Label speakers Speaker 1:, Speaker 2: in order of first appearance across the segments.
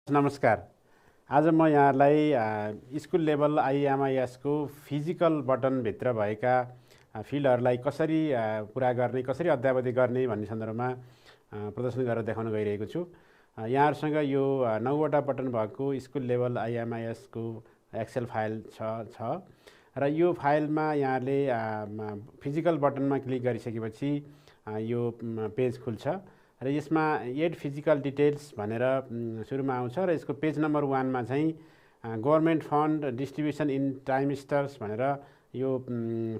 Speaker 1: नमस्कार। आज म यहाँलाई स्कुल लेभल IEMIS को फिजिकल बटनभित्र भएका फिल्डहरूलाई कसरी पुरा गर्ने, कसरी अद्यावधि गर्ने भन्ने सन्दर्भमा प्रदर्शन गरेर देखाउन गइरहेको छु। यहाँहरूसँग यो 9वटा बटन भएको स्कुल लेभल IEMIS को एक्सेल फाइल छ र यो फाइलमा यहाँले फिजिकल बटनमा क्लिक गरिसकेपछि यो पेज खुल्छ र यसमा एड फिजिकल डिटेल्स भनेर सुरुमा आउँछ र यसको पेज नम्बर 1 मा चाहिँ government fund distribution in trimesters भनेर यो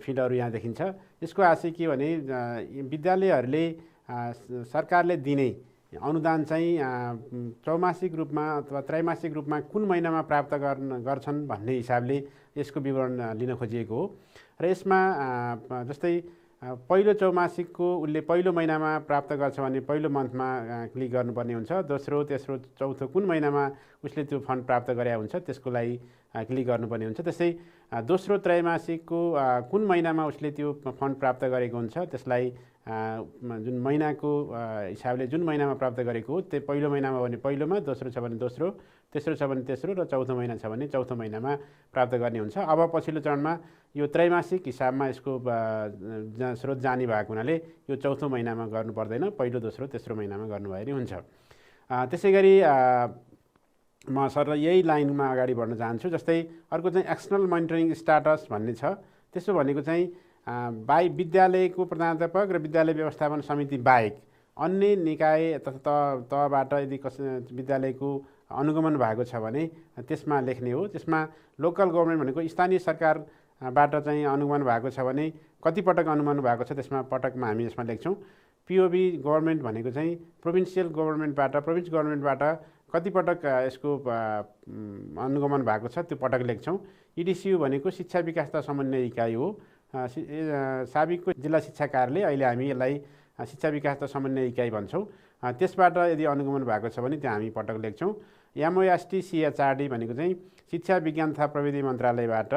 Speaker 1: फिल्डहरू यहाँ देखिन्छ। यसको आशय के भने विद्यालयहरूले सरकारले दिने अनुदान चाहिँ चौमासिक रूपमा अथवा त्रैमासिक रूपमा कुन महिनामा प्राप्त गर्छन् भन्ने हिसाबले यसको विवरण लिन खोजिएको हो र यसमा जस्तै पहिलो चौमासिकको उसले पहिलो महिनामा प्राप्त गर्छ भने पहिलो मन्थमा क्लिक गर्नुपर्ने हुन्छ। दोस्रो, तेस्रो, चौथो कुन महिनामा उसले त्यो फन्ड प्राप्त गरे हुन्छ त्यसको लागि क्लिक गर्नुपर्ने हुन्छ। त्यसै दोस्रो त्रैमासिकको कुन महिनामा उसले त्यो फन्ड प्राप्त गरेको हुन्छ त्यसलाई जुन महिनाको हिसाबले जुन महिनामा प्राप्त गरेको हो त्यो पहिलो महिनामा भने पहिलोमा, दोस्रो छ भने दोस्रो, तेस्रो छ भने तेस्रो र चौथो महिना छ भने चौथो महिनामा प्राप्त गर्ने हुन्छ। अब पछिल्लो चरणमा यो त्रैमासिक हिसाबमा यसको स्रोत जाने भएको हुनाले यो चौथो महिनामा गर्नु पर्दैन, पहिलो, दोस्रो, तेस्रो महिनामा गर्नुभयो भने हुन्छ। त्यसै गरी म सर यही लाइनमा अगाडि बढ्न चाहन्छु। जस्तै अर्को चाहिँ एक्सटर्नल मोनिटरिङ स्ट्याटस भन्ने छ। त्यसो भनेको चाहिँ विद्यालयको प्रधानाध्यापक र विद्यालय व्यवस्थापन समिति बाहेक अन्य निकाय तहबाट यदि विद्यालयको अनुगमन भएको छ भने त्यसमा लेख्ने हो। त्यसमा लोकल गभर्नमेन्ट भनेको स्थानीय सरकारबाट चाहिँ अनुगमन भएको छ भने कति पटक अनुगमन भएको छ त्यसमा पटकमा हामी यसमा लेख्छौँ। POV गभर्नमेन्ट भनेको चाहिँ प्रोभिन्सियल गभर्नमेन्टबाट कति पटक यसको अनुगमन भएको छ त्यो पटक लेख्छौँ। EDCU भनेको शिक्षा विकास तथा समन्वय इकाइ हो। साबिकको जिल्ला शिक्षा कार्यालय, अहिले हामी यसलाई शिक्षा विकास तथा समन्वय इकाइ भन्छौँ। त्यसबाट यदि अनुगमन भएको छ भने त्यहाँ हामी पटक लेख्छौँ। MISC CEHRD भनेको चाहिँ शिक्षा विज्ञान तथा प्रविधि मन्त्रालयबाट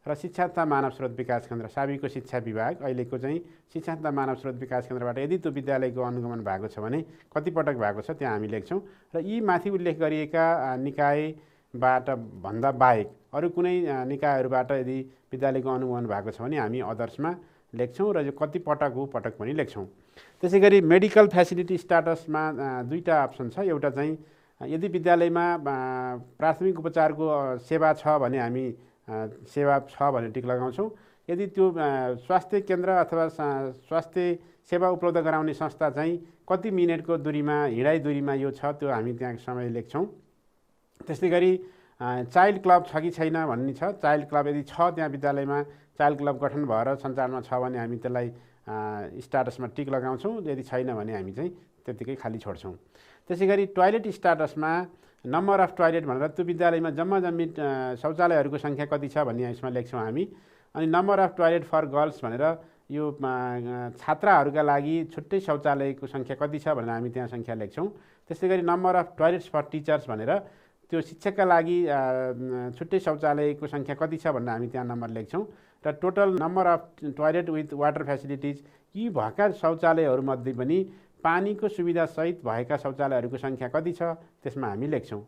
Speaker 1: र शिक्षा तथा मानव स्रोत विकास केन्द्र साबिकको शिक्षा विभाग, अहिलेको चाहिँ शिक्षा तथा मानव स्रोत विकास केन्द्रबाट यदि त्यो विद्यालयको अनुगमन भएको छ भने कति पटक भएको छ त्यहाँ हामी लेख्छौँ। र यी माथि उल्लेख गरिएका निकायबाट भन्दा बाहेक अरू कुनै निकायहरूबाट यदि विद्यालयको अनुगमन भएको छ भने हामी अदर्समा लेख्छौँ र यो कति पटक हो पटक पनि लेख्छौँ। त्यसै गरी मेडिकल फेसिलिटी स्ट्याटसमा दुईवटा अप्सन छ। एउटा चाहिँ यदि विद्यालयमा प्राथमिक उपचारको सेवा छ भने हामी सेवा छ भने टिक लगाउँछौँ। यदि त्यो स्वास्थ्य केन्द्र अथवा स्वास्थ्य सेवा उपलब्ध गराउने संस्था चाहिँ कति मिनटको दूरीमा हिँडाइ दूरीमा यो छ त्यो हामी त्यहाँ समय लेख्छौँ। त्यस्तै गरी चाइल्ड क्लब छ कि छैन भन्ने छ। चाइल्ड क्लब यदि छ त्यहाँ विद्यालयमा चाइल्ड क्लब गठन भएर सञ्चालनमा छ भने हामी त्यसलाई स्ट्याटसमा टिक लगाउँछौँ। यदि छैन भने हामी चाहिँ त्यतिकै खाली छोड्छौँ। त्यसै गरी टोयलेट स्ट्याटसमा नम्बर अफ टोयलेट भनेर त्यो विद्यालयमा जम्मी शौचालयहरूको सङ्ख्या कति छ भन्ने यसमा लेख्छौँ हामी। अनि number of toilet for girls भनेर यो छात्राहरूका लागि छुट्टै शौचालयको सङ्ख्या कति छ भनेर हामी त्यहाँ सङ्ख्या लेख्छौँ। त्यस्तै गरी number of toilets for teachers भनेर त्यो शिक्षकका लागि छुट्टै शौचालयको सङ्ख्या कति छ भनेर हामी त्यहाँ नम्बर लेख्छौँ। र total number of toilet with water facilities यी भएका शौचालयहरूमध्ये पनि पानीको सुविधासहित भएका शौचालयहरूको सङ्ख्या कति छ त्यसमा हामी लेख्छौँ।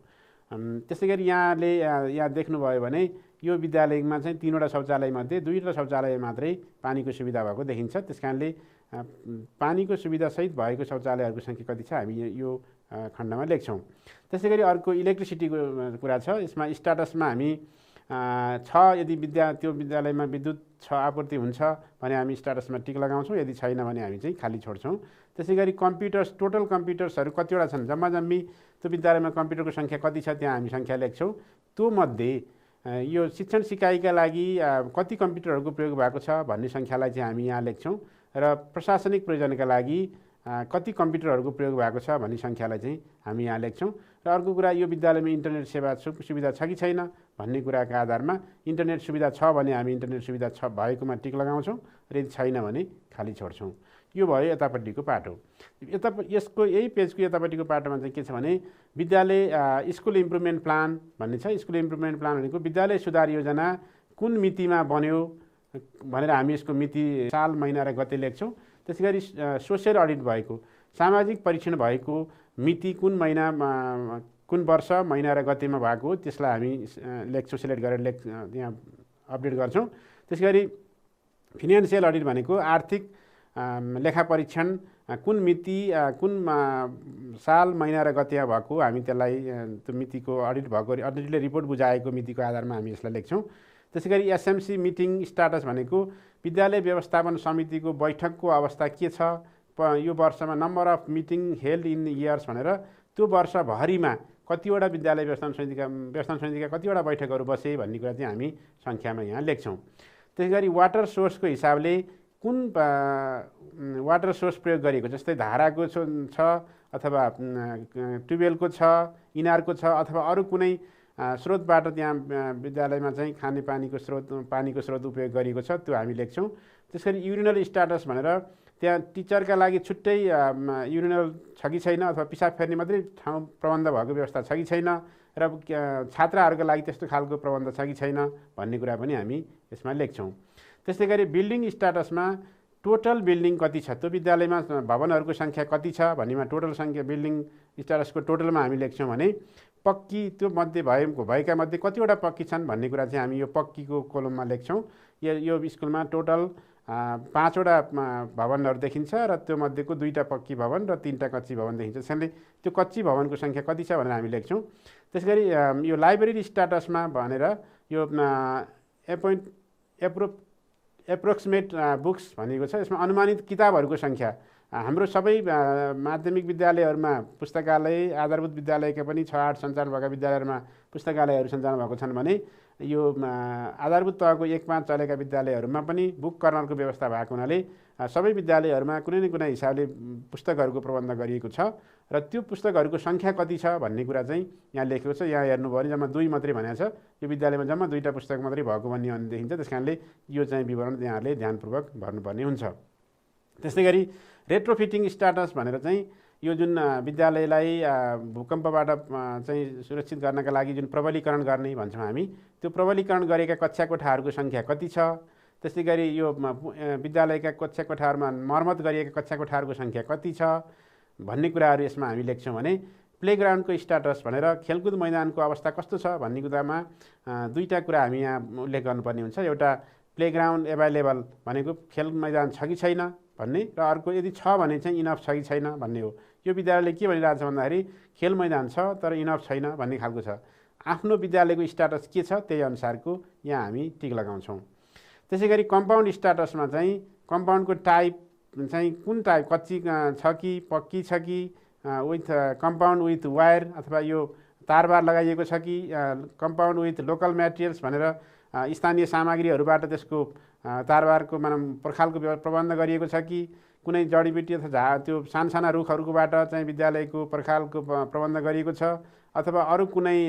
Speaker 1: त्यसै गरी यहाँ देख्नुभयो भने यो विद्यालयमा चाहिँ 3वटा शौचालयमध्ये 2वटा शौचालय मात्रै पानीको सुविधा भएको देखिन्छ। त्यस कारणले पानीको सुविधासहित भएको शौचालयहरूको सङ्ख्या कति छ हामी यो खण्डमा लेख्छौँ। त्यसै गरी अर्को इलेक्ट्रिसिटीको कुरा छ। यसमा स्ट्याटसमा हामी छ यदि त्यो विद्यालयमा विद्युत आपूर्ति हुन्छ भने हामी स्ट्याटसमा टिक लगाउँछौँ। यदि छैन भने हामी चाहिँ खाली छोड्छौँ। त्यसै गरी कम्प्युटर्स टोटल कम्प्युटर्सहरू कतिवटा छन् जम्मी त्यो विद्यालयमा कम्प्युटरको सङ्ख्या कति छ त्यहाँ हामी सङ्ख्या लेख्छौँ। त्यो मध्ये यो शिक्षण सिकाइका लागि कति कम्प्युटरहरूको प्रयोग भएको छ भन्ने सङ्ख्यालाई चाहिँ हामी यहाँ लेख्छौँ र प्रशासनिक प्रयोजनका लागि कति कम्प्युटरहरूको प्रयोग भएको छ भन्ने सङ्ख्यालाई चाहिँ हामी यहाँ लेख्छौँ। र अर्को कुरा यो विद्यालयमा इन्टरनेट सुविधा छ कि छैन भन्ने कुराका आधारमा इन्टरनेट सुविधा छ भने हामी इन्टरनेट सुविधा छ भएकोमा टिक लगाउँछौँ र यदि छैन भने खाली छोड्छौँ। यो भयो यतापट्टिको पाटो। यसको यही पेजको यतापट्टिको पाटोमा चाहिँ के छ भने विद्यालय स्कुल इम्प्रुभमेन्ट प्लान भन्ने छ। स्कुल इम्प्रुभमेन्ट प्लान भनेको विद्यालय सुधार योजना कुन मितिमा बन्यो भनेर हामी यसको मिति साल, महिना र गते लेख्छौँ। त्यसै गरी सोसियल अडिट भएको, सामाजिक परीक्षण भएको मिति कुन महिना कुन वर्ष महिना र गतिमा भएको हो त्यसलाई हामी लेख्छौँ, सिलेक्ट गरेर यहाँ अपडेट गर्छौँ। त्यसैगरी फिनान्सियल अडिट भनेको आर्थिक लेखा परीक्षण कुन मिति कुन साल महिना र गतिमा भएको हामी त्यसलाई त्यो मितिको अडिट भएको अडिटले रिपोर्ट बुझाएको मितिको आधारमा हामी यसलाई लेख्छौँ। त्यसैगरी एसएमसी मिटिङ स्टाटस भनेको विद्यालय व्यवस्थापन समितिको बैठकको अवस्था के छ, यो वर्षमा number of meeting held in years भनेर त्यो वर्षभरिमा कतिवटा विद्यालय व्यवस्थापन समितिका कतिवटा बैठकहरू बसे भन्ने कुरा चाहिँ हामी सङ्ख्यामा यहाँ लेख्छौँ। त्यसैगरी वाटर सोर्सको हिसाबले कुन वाटर सोर्स प्रयोग गरिएको, जस्तै धाराको छ अथवा ट्युबवेलको छ, इनारको छ अथवा अरू कुनै स्रोतबाट त्यहाँ विद्यालयमा चाहिँ खाने पानीको स्रोत उपयोग गरिएको छ त्यो हामी लेख्छौँ। त्यसरी युरिनल स्टाटस भनेर त्यहाँ टिचरका लागि छुट्टै युरिनल छ कि छैन अथवा पिसाब फेर्ने मात्रै ठाउँ प्रबन्ध भएको व्यवस्था छ कि छैन र छात्राहरूको लागि त्यस्तो खालको प्रबन्ध छ कि छैन भन्ने कुरा पनि हामी यसमा लेख्छौँ। त्यस्तै गरी बिल्डिङ स्टाटसमा टोटल बिल्डिङ कति छ, त्यो विद्यालयमा भवनहरूको सङ्ख्या कति छ भन्नेमा टोटल सङ्ख्या बिल्डिङ स्टाटसको टोटलमा हामी लेख्छौँ भने पक्की त्यो मध्ये भएका मध्ये कतिवटा पक्की छन् भन्ने कुरा चाहिँ हामी यो पक्कीको कोलममा लेख्छौँ। यो स्कुलमा टोटल 5वटा भवनहरू देखिन्छ र त्यो मध्येको 2टा पक्की भवन र 3टा कच्ची भवन देखिन्छ। त्यसैले त्यो कच्ची भवनको सङ्ख्या कति छ भनेर हामी लेख्छौँ। त्यसगरी यो लाइब्रेरी स्टाटसमा भनेर यो एप्रोक्सिमेट बुक्स भनेको छ, यसमा अनुमानित किताबहरूको सङ्ख्या हाम्रो सबै माध्यमिक विद्यालयहरूमा पुस्तकालय आधारभूत विद्यालयका पनि 6-8 सञ्चालन भएका विद्यालयहरूमा पुस्तकालयहरू सञ्चालन भएको छन् भने यो आधारभूत तहको 1-5 चलेका विद्यालयहरूमा पनि बुक कर्नरको व्यवस्था भएको हुनाले सबै विद्यालयहरूमा कुनै न कुनै हिसाबले पुस्तकहरूको प्रबन्ध गरिएको छ र त्यो पुस्तकहरूको सङ्ख्या कति छ भन्ने कुरा चाहिँ यहाँ लेखेको छ। यहाँ हेर्नुभयो भने जम्मा 2 मात्रै भनेको छ, यो विद्यालयमा जम्मा 2टा पुस्तक मात्रै भएको भन्ने देखिन्छ। त्यस कारणले यो चाहिँ विवरण यहाँहरूले ध्यानपूर्वक भर्नुपर्ने हुन्छ। त्यस्तै गरी रेट्रोफिटिङ स्टाटस भनेर चाहिँ यो जुन विद्यालयलाई भूकम्पबाट चाहिँ सुरक्षित गर्नका लागि जुन प्रबलीकरण गर्ने भन्छौँ हामी, त्यो प्रबलीकरण गरेका कक्षा कोठाहरूको सङ्ख्या कति छ, त्यस्तै गरी यो विद्यालयका कक्षा कोठाहरूमा मर्मत गरिएका कक्षा कोठाहरूको सङ्ख्या कति छ भन्ने कुराहरू यसमा हामी लेख्छौँ। भने प्लेग्राउन्डको स्टाटस भनेर खेलकुद मैदानको अवस्था कस्तो छ भन्ने कुरामा 2टा कुरा हामी यहाँ उल्लेख गर्नुपर्ने हुन्छ। एउटा प्लेग्राउन्ड एभाइलेबल भनेको खेल मैदान छ कि छैन भन्ने, र अर्को यदि छ भने चाहिँ इनफ छ कि छैन भन्ने हो। यो विद्यालयले के भनिरहेको छ भन्दाखेरि खेल मैदान छ तर इनफ छैन भन्ने खालको छ। आफ्नो विद्यालयको स्टाटस के छ त्यही अनुसारको यहाँ हामी टिक लगाउँछौँ। त्यसै गरी कम्पाउन्ड स्टाटसमा चाहिँ कम्पाउन्डको टाइप चाहिँ कुन टाइप, कच्ची छ कि पक्की छ कि विथ कम्पाउन्ड विथ वायर अथवा यो तारबार लगाइएको छ कि कम्पाउन्ड विथ लोकल मेटेरियल्स भनेर स्थानीय सामग्रीहरूबाट त्यसको तारबारको पर्खालको प्रबन्ध गरिएको छ कि कुनै जडीबुटी अथवा त्यो सानसाना रुखहरूबाट चाहिँ विद्यालयको पर्खालको प्रबन्ध गरिएको छ अथवा अरू कुनै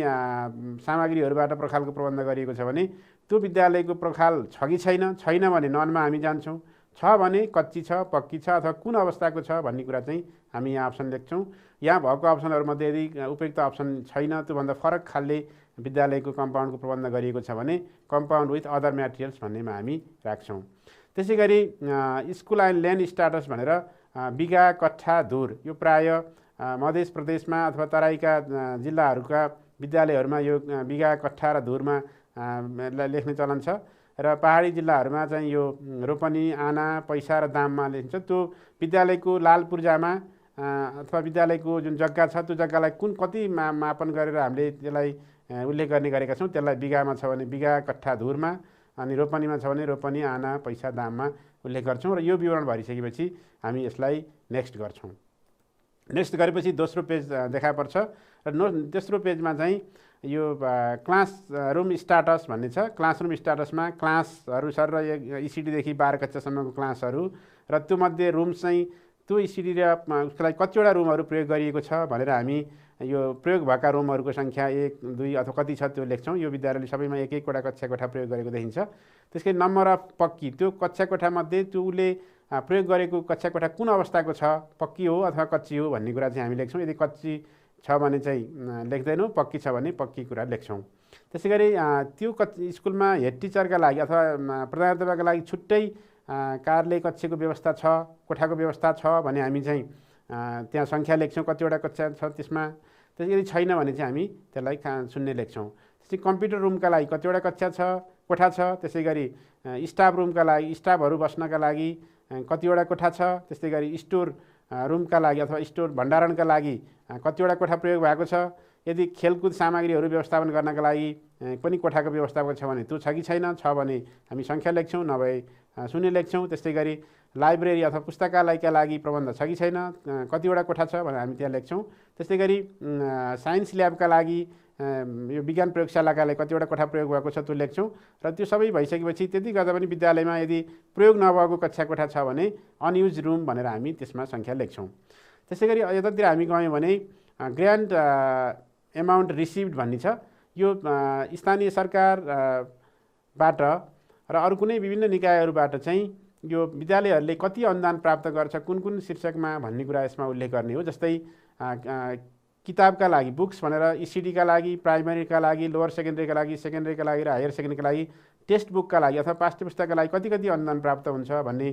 Speaker 1: सामग्रीहरूबाट पर्खालको प्रबन्ध गरिएको छ भने त्यो विद्यालयको पर्खाल छ कि छैन, छैन भने ननमा हामी जान्छौँ, छ भने कच्ची छ पक्की छ अथवा कुन अवस्थाको छ भन्ने कुरा चाहिँ हामी यहाँ अप्सन लेख्छौँ। यहाँ भएको अप्सनहरूमध्ये यदि उपयुक्त अप्सन छैन, त्योभन्दा फरक खालले विद्यालयको कम्पाउन्डको प्रबन्ध गरिएको छ भने कम्पाउन्ड विथ अदर मेटेरियल्स भन्नेमा हामी राख्छौँ। त्यसै गरी स्कुल एन्ड ल्यान्ड स्टाटस भनेर बिघा कट्ठा धुर, यो प्राय मध्य प्रदेशमा अथवा तराईका जिल्लाहरूका विद्यालयहरूमा यो बिघा कट्ठा र धुरमा लेख्ने चलन छ र पहाडी जिल्लाहरूमा चाहिँ यो रोपनी आना पैसा र दाममा लेखिन्छ। त्यो विद्यालयको लाल पूर्जामा अथवा विद्यालयको जुन जग्गा छ त्यो जग्गालाई कति मापन गरेर हामीले त्यसलाई उल्लेख गर्ने गरेका छौँ, त्यसलाई बिघामा छ भने बिघा कट्ठा धुरमा अनि रोपनीमा छ भने रोपनी आना पैसा दाममा उल्लेख गर्छौँ। र यो विवरण भरिसकेपछि हामी यसलाई नेक्स्ट गर्छौँ। नेक्स्ट गरेपछि दोस्रो पेज देखा पर्छ र तेस्रो पेजमा चाहिँ यो क्लास रुम स्टाटस भन्ने छ। क्लासरुम स्टाटसमा क्लासहरू सर र ECDदेखि 12 कक्षासम्मको क्लासहरू र त्यो मध्ये रुम चाहिँ त्यो ECD र उसको लागि कतिवटा रुमहरू प्रयोग गरिएको छ भनेर हामी यो प्रयोग भएका रुमहरूको सङ्ख्या 1, 2 अथवा कति छ त्यो लेख्छौँ। यो विद्यालयले सबैमा 1-1वटा कक्षा कोठा प्रयोग गरेको देखिन्छ। त्यसकै नम्बर अफ पक्की, त्यो कक्षा कोठामध्ये त्यो उसले प्रयोग गरेको कक्षा कोठा कुन अवस्थाको छ, पक्की हो अथवा कच्ची हो भन्ने कुरा चाहिँ हामी लेख्छौँ। यदि कच्ची छ भने चाहिँ लेख्दैनौँ, पक्की छ भने पक्की कुरा लेख्छौँ। त्यसै गरी त्यो स्कुलमा हेड टिचरका लागि अथवा प्रधानाध्यापकका लागि छुट्टै कार्यालय कक्षको व्यवस्था छ, कोठाको व्यवस्था छ भने हामी चाहिँ त्यहाँ सङ्ख्या लेख्छौँ कतिवटा कक्षा छ त्यसमा। यदि छैन भने चाहिँ हामी त्यसलाई 0 लेख्छौँ। त्यसै कम्प्युटर रुमका लागि कतिवटा कक्षा छ, कोठा छ। त्यसै गरी स्टाफ रुमका लागि, स्टाफहरू बस्नका लागि कतिवटा कोठा छ। त्यस्तै गरी स्टोर रुमका लागि अथवा स्टोर भण्डारणका लागि कतिवटा कोठा प्रयोग भएको छ। यदि खेलकुद सामग्रीहरू व्यवस्थापन गर्नका लागि पनि कोठाको व्यवस्थापन छ भने त्यो छ कि छैन, छ भने हामी सङ्ख्या लेख्छौँ, नभए 0 लेख्छौँ। त्यस्तै गरी लाइब्रेरी अथवा पुस्तकालयका लागि प्रबन्ध छ कि छैन, कतिवटा कोठा छ भनेर हामी त्यहाँ लेख्छौँ। त्यस्तै गरी साइन्स ल्याबका लागि यो विज्ञान प्रयोगशालाका लागि कतिवटा कोठा प्रयोग भएको छ त्यो लेख्छौँ। र त्यो सबै भइसकेपछि त्यति गर्दा पनि विद्यालयमा यदि प्रयोग नभएको कक्षा कोठा छ भने अनयुज रुम भनेर हामी त्यसमा सङ्ख्या लेख्छौँ। त्यसै गरी यतातिर हामी गयौँ भने ग्रान्ट एमाउन्ट रिसिभ्ड भन्ने छ। यो स्थानीय सरकारबाट र अरू कुनै विभिन्न निकायहरूबाट चाहिँ यो विद्यालयहरूले कति अनुदान प्राप्त गर्छ, कुन कुन शीर्षकमा भन्ने कुरा यसमा उल्लेख गर्ने हो। जस्तै किताबका लागि बुक्स भनेर ECD का लागि, प्राइमरीका लागि, लोवर सेकेन्ड्रीका लागि, सेकेन्ड्रीका लागि र हायर सेकेन्ड्रीका लागि, टेक्स्ट बुकका लागि अथवा पाठ्य पुस्तकका लागि कति कति अनुदान प्राप्त हुन्छ भन्ने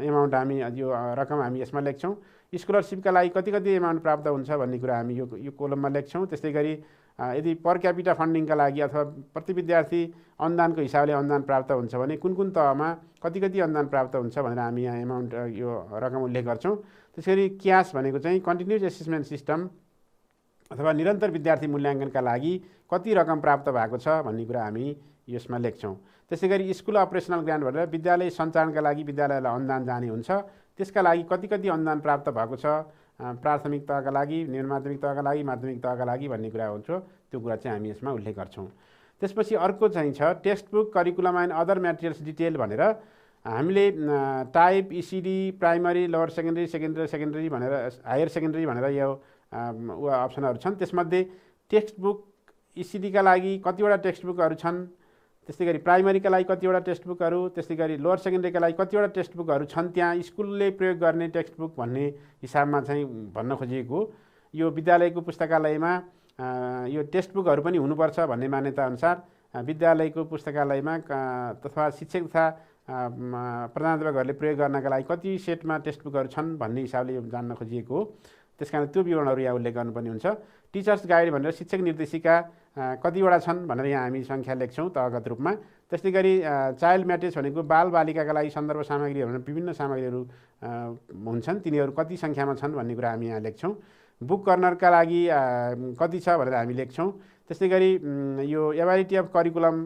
Speaker 1: एमाउन्ट हामी यो रकम हामी यसमा लेख्छौँ। स्कलरसिपका लागि कति कति एमाउन्ट प्राप्त हुन्छ भन्ने कुरा हामी यो कोलममा लेख्छौँ। त्यस्तै गरी यदि पर क्यापिटा फन्डिङका लागि अथवा प्रति विद्यार्थी अनुदानको हिसाबले अनुदान प्राप्त हुन्छ भने कुन कुन तहमा कति कति अनुदान प्राप्त हुन्छ भनेर हामी यहाँ एमाउन्ट यो रकम उल्लेख गर्छौँ। त्यसरी क्यास भनेको चाहिँ कन्टिन्युस एसेसमेन्ट सिस्टम अथवा निरन्तर विद्यार्थी मूल्याङ्कनका लागि कति रकम प्राप्त भएको छ भन्ने कुरा हामी यसमा लेख्छौँ। त्यसै गरी स्कुल अपरेसनल ग्रान्ट भनेर विद्यालय सञ्चालनका लागि विद्यालयलाई अनुदान जाने हुन्छ, त्यसका लागि कति कति अनुदान प्राप्त भएको छ प्राथमिक तहका लागि, निम्न माध्यमिक तहका लागि, माध्यमिक तहका लागि भन्ने कुरा हुन्छ। त्यो कुरा चाहिँ हामी यसमा उल्लेख गर्छौँ। त्यसपछि अर्को चाहिँ छ textbook, curriculum and other materials detail भनेर हामीले type, ECD, primary, lower secondary, secondary भनेर हायर सेकेन्ड्री भनेर यो अप्सनहरू छन्। त्यसमध्ये टेक्स्ट बुक ECD का लागि कतिवटा टेक्स्ट बुकहरू छन्, त्यस्तै गरी प्राइमरीका लागि कतिवटा टेक्स्ट बुकहरू, त्यस्तै गरी लोवर सेकेन्ड्रीका लागि कतिवटा टेक्स्ट बुकहरू छन् त्यहाँ स्कुलले प्रयोग गर्ने टेक्स्ट बुक भन्ने हिसाबमा चाहिँ भन्न खोजिएको। यो विद्यालयको पुस्तकालयमा यो टेक्स्ट बुकहरू पनि हुनुपर्छ भन्ने मान्यता अनुसार विद्यालयको पुस्तकालयमा तथा शिक्षक तथा प्रधानाध्यापकहरूले प्रयोग गर्नका लागि कति सेटमा टेक्स्ट बुकहरू छन् भन्ने हिसाबले यो जान्न खोजिएको हो। त्यसकारण त्यो विवरणहरू यहाँ उल्लेख गर्नुपर्ने हुन्छ। टिचर्स गाइड भनेर शिक्षक निर्देशिका कतिवटा छन् भनेर यहाँ हामी सङ्ख्या लेख्छौँ तहगत रूपमा। त्यस्तै गरी चाइल्ड म्याट्रिक्स भनेको बालबालिकाका लागि सन्दर्भ सामग्री भनेर विभिन्न सामग्रीहरू हुन्छन्, तिनीहरू कति सङ्ख्यामा छन् भन्ने कुरा हामी यहाँ लेख्छौँ। बुक कर्नरका लागि कति छ भनेर हामी लेख्छौँ। त्यस्तै गरी यो एभाइलिटी अफ करिकुलम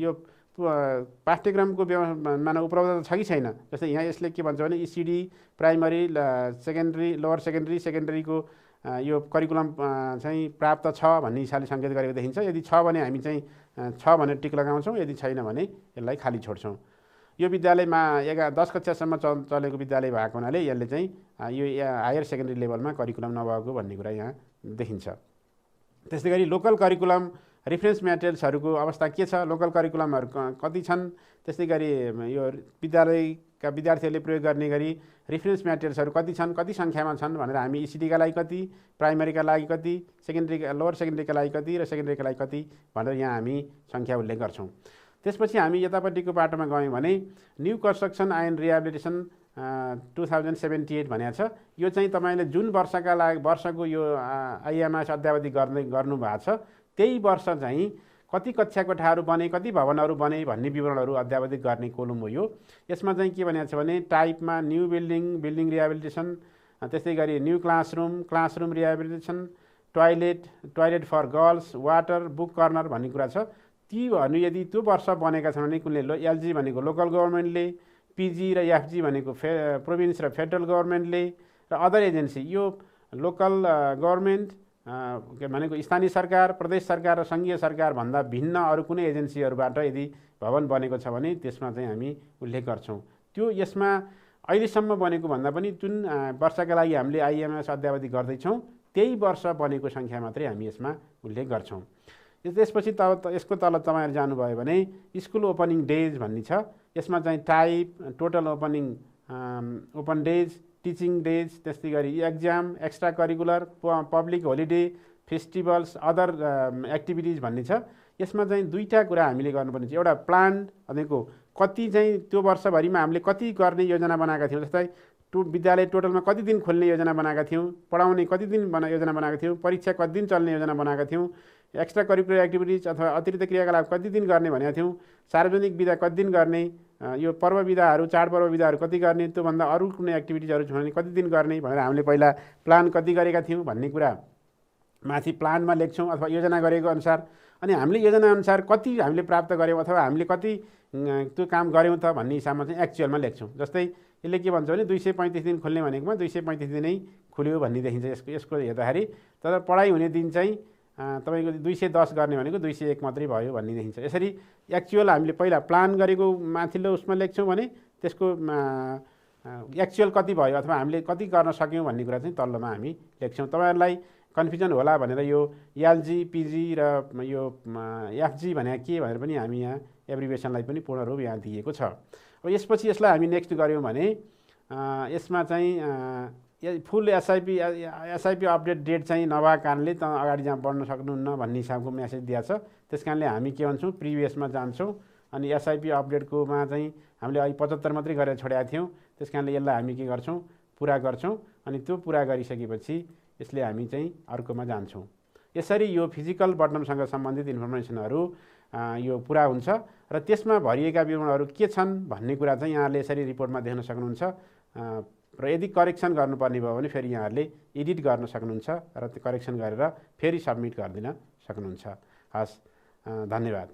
Speaker 1: यो पाठ्यक्रमको मानव उपलब्धता छ कि छैन। जस्तै यहाँ यसले के भन्छ भने ECD, primary, secondary, lower secondary, सेकेन्ड्रीको यो करिकुलम चाहिँ प्राप्त छ भन्ने हिसाबले सङ्केत गरेको देखिन्छ। यदि छ भने हामी चाहिँ छ भनेर टिक लगाउँछौँ, यदि छैन भने यसलाई खाली छोड्छौँ। यो विद्यालयमा 10 कक्षासम्म चलेको विद्यालय भएको हुनाले यसले चाहिँ यो हायर सेकेन्ड्री लेभलमा करिकुलम नभएको भन्ने कुरा यहाँ देखिन्छ। त्यस्तै गरी लोकल करिकुलम रेफरेन्स म्याटेरियल्सहरूको अवस्था के छ, लोकल करिकुलमहरू कति छन्, त्यस्तै गरी यो विद्यालयका विद्यार्थीहरूले प्रयोग गर्ने गरी रेफरेन्स म्याटेरियल्सहरू कति छन्, कति सङ्ख्यामा छन् भनेर हामी ECD का लागि कति, प्राइमरीका लागि कति, लोवर सेकेन्ड्रीका लागि कति र सेकेन्ड्रीका लागि कति भनेर यहाँ हामी सङ्ख्या उल्लेख गर्छौँ। त्यसपछि हामी यतापट्टिको बाटोमा गयौँ भने न्यू कन्स्ट्रक्सन एन्ड रिहेबिलिटेसन 2078 भनेको छ। यो चाहिँ तपाईँले जुन वर्षको यो IEMIS अद्यावधि गर्नुभएको छ त्यही वर्ष चाहिँ कति कक्षा कोठाहरू बने, कति भवनहरू बने भन्ने विवरणहरू अद्यावधिक गर्ने कोलम हो यो। यसमा चाहिँ के भनेको छ भने टाइपमा न्यू बिल्डिङ रिहेबिलिटेसन, त्यस्तै गरी new classroom rehabilitation, toilet for girls, water, book corner भन्ने कुरा छ। ती भन्नु यदि त्यो वर्ष बनेका छन् भने कुनले LG भनेको लोकल गभर्मेन्टले, PG र FG भनेको प्रोभिन्स र फेडरल गभर्मेन्टले र अदर एजेन्सी यो लोकल गभर्मेन्ट भनेको स्थानीय सरकार, प्रदेश सरकार र सङ्घीय सरकार भन्दा भिन्न अरू कुनै एजेन्सीहरूबाट यदि भवन बनेको छ भने त्यसमा चाहिँ हामी उल्लेख गर्छौँ। त्यो यसमा अहिलेसम्म बनेको भन्दा पनि जुन वर्षका लागि हामीले IEMIS अद्यावधि गर्दैछौँ त्यही वर्ष बनेको सङ्ख्या मात्रै हामी यसमा उल्लेख गर्छौँ। त्यसपछि यसको तल तपाईँहरू जानुभयो भने स्कुल ओपनिङ डेज भन्ने छ। यसमा चाहिँ type, total open days, teaching days, त्यस्तै गरी exam, extra curricular, public holiday, festivals, other activities भन्ने छ। यसमा चाहिँ दुईवटा कुरा हामीले गर्नुपर्ने छ। एउटा प्लान भनेको कति चाहिँ त्यो वर्षभरिमा हामीले कति गर्ने योजना बनाएका थियौँ। जस्तै विद्यालय टोटलमा कति दिन खोल्ने योजना बनाएका थियौँ, पढाउने कति दिन योजना बनाएका थियौँ, परीक्षा कति दिन चल्ने योजना बनाएका थियौँ, एक्स्ट्रा करिकुलर एक्टिभिटिज अथवा अतिरिक्त क्रियाकलाप कति दिन गर्ने भनेका थियौँ, सार्वजनिक विधा कति दिन गर्ने, यो पर्व विधाहरू चाडपर्व विधाहरू कति गर्ने, त्योभन्दा अरू कुनै एक्टिभिटिजहरू छ भने कति दिन गर्ने भनेर हामीले पहिला प्लान कति गरेका थियौँ भन्ने कुरा माथि प्लानमा लेख्छौँ अथवा योजना गरेको अनुसार। अनि हामीले योजना अनुसार कति हामीले प्राप्त गऱ्यौँ अथवा हामीले कति त्यो काम गऱ्यौँ त भन्ने हिसाबमा चाहिँ एक्चुअलमा लेख्छौँ। जस्तै यसले के भन्छ भने 235 दिन खोल्ने भनेकोमा 235 दिनै खुल्यो भन्ने देखिन्छ यसको हेर्दाखेरि। तर पढाइ हुने दिन चाहिँ तपाईँको 210 गर्ने भनेको 201 मात्रै भयो भन्ने देखिन्छ। यसरी एक्चुअल हामीले पहिला प्लान गरेको माथिल्लो उसमा लेख्छौँ भने त्यसको एक्चुअल कति भयो अथवा हामीले कति गर्न सक्यौँ भन्ने कुरा चाहिँ तल्लोमा हामी लेख्छौँ। तपाईँहरूलाई कन्फ्युजन होला भनेर यो एलजी पिजी र यो एफजी भने के भनेर पनि हामी यहाँ एब्रिभिएसनलाई पनि पूर्ण रूप यहाँ दिएको छ। अब यसपछि यसलाई हामी नेक्स्ट गऱ्यौँ भने यसमा चाहिँ फुल एसआइपी अपडेट डेट चाहिँ नभएको कारणले त अगाडि जहाँ बढ्न सक्नुहुन्न भन्ने हिसाबको मेसेज दिएको छ। त्यस कारणले हामी के भन्छौँ प्रिभियसमा जान्छौँ अनि एसआइपी अपडेटकोमा चाहिँ हामीले अहिले 75 मात्रै गरेर छोडेका थियौँ। त्यस कारणले यसलाई हामी के गर्छौँ पुरा गर्छौँ अनि त्यो पुरा गरिसकेपछि यसले हामी चाहिँ अर्कोमा जान्छौँ। यसरी यो फिजिकल बटनसँग सम्बन्धित इन्फर्मेसनहरू यो पुरा हुन्छ र त्यसमा भरिएका विवरणहरू के छन् भन्ने कुरा चाहिँ यहाँहरूले यसरी रिपोर्टमा देख्न सक्नुहुन्छ। र यदि करेक्सन गर्नुपर्ने भयो भने फेरि यहाँहरूले एडिट गर्न सक्नुहुन्छ र त्यो करेक्सन गरेर फेरि सबमिट गरिदिन सक्नुहुन्छ। हस्, धन्यवाद।